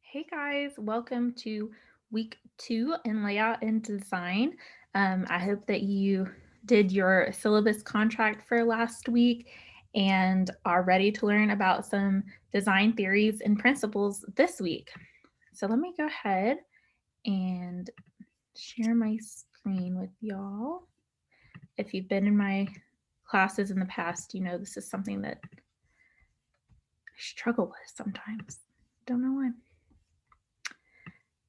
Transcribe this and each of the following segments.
Hey guys, welcome to week 2 in layout and design. I hope that you did your syllabus contract for last week and are ready to learn about some design theories and principles this week. So let me go ahead and share my screen with y'all. If you've been in my classes in the past, you know this is something that I struggle with sometimes. Don't know why.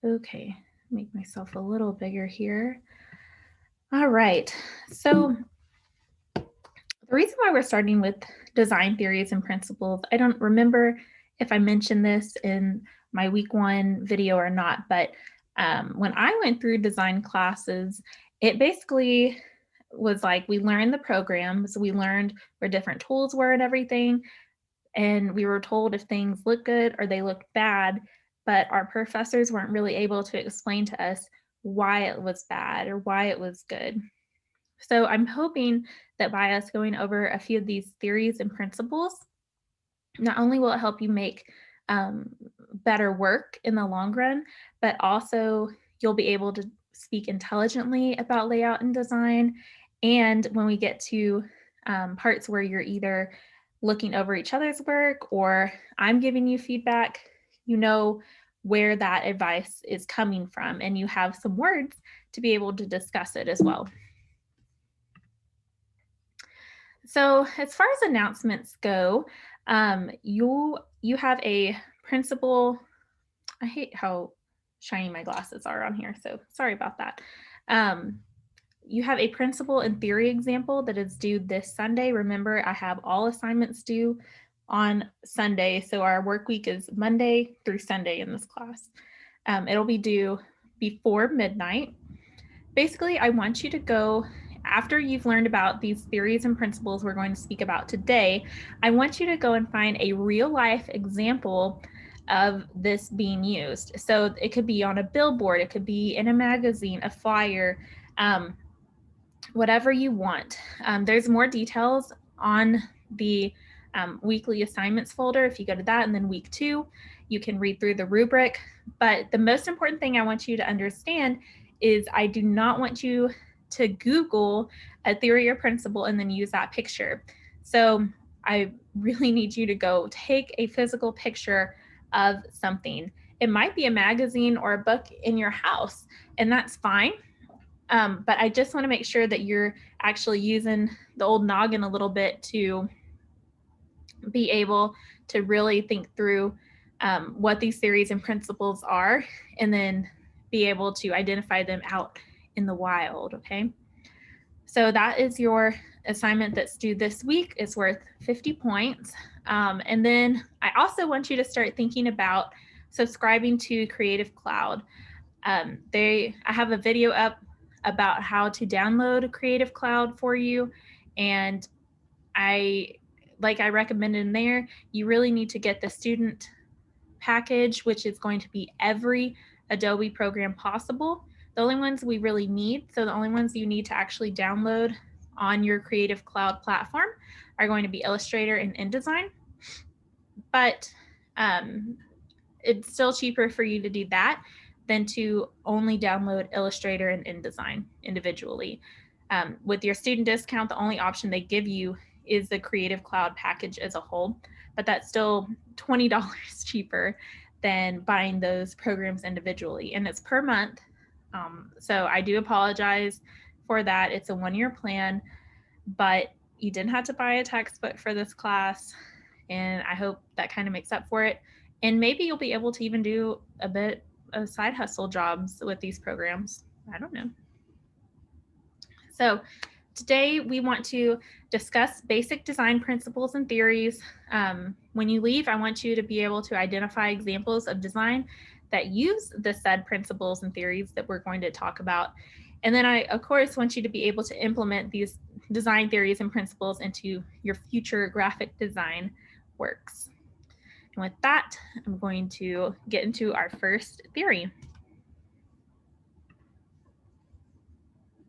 Okay, make myself a little bigger here. All right, so the reason why we're starting with design theories and principles, I don't remember if I mentioned this in my week 1 video or not, but when I went through design classes, it basically was like we learned the programs, we learned where different tools were and everything, and we were told if things looked good or they looked bad, but our professors weren't really able to explain to us why it was bad or why it was good. So I'm hoping that by us going over a few of these theories and principles, not only will it help you make um, better work in the long run, but also you'll be able to speak intelligently about layout and design. And when we get to parts where you're either looking over each other's work or I'm giving you feedback, you know where that advice is coming from and you have some words to be able to discuss it as well. So as far as announcements go, you have a principal. I hate how shiny my glasses are on here, so sorry about that. Um, you have a principle and theory example that is due this Sunday. Remember, I have all assignments due on Sunday, so our work week is Monday through Sunday in this class. It'll be due before midnight. Basically, I want you to go after you've learned about these theories and principles we're going to speak about today. I want you to go and find a real life example of this being used. So it could be on a billboard, it could be in a magazine, a flyer, whatever you want. There's more details on the weekly assignments folder. If you go to that, and then week 2, you can read through the rubric. But the most important thing I want you to understand is I do not want you to Google a theory or principle and then use that picture. So I really need you to go take a physical picture of something. It might be a magazine or a book in your house, and that's fine. But I just want to make sure that you're actually using the old noggin a little bit to be able to really think through what these theories and principles are, and then be able to identify them out in the wild, okay? So that is your assignment that's due this week. It's worth 50 points. And then I also want you to start thinking about subscribing to Creative Cloud. I have a video up about how to download Creative Cloud for you, and like I recommended in there, you really need to get the student package, which is going to be every Adobe program possible. The only ones we really need, so the only ones you need to actually download on your Creative Cloud platform are going to be Illustrator and InDesign. But it's still cheaper for you to do that than to only download Illustrator and InDesign individually. With your student discount, the only option they give you is the Creative Cloud package as a whole, but that's still $20 cheaper than buying those programs individually, and it's per month. So I do apologize for that. It's a 1-year plan, but you didn't have to buy a textbook for this class, and I hope that kind of makes up for it. And maybe you'll be able to even do a bit of side hustle jobs with these programs. I don't know. So today we want to discuss basic design principles and theories. When you leave, I want you to be able to identify examples of design that use the said principles and theories that we're going to talk about. And then I, of course, want you to be able to implement these design theories and principles into your future graphic design works. And with that, I'm going to get into our first theory.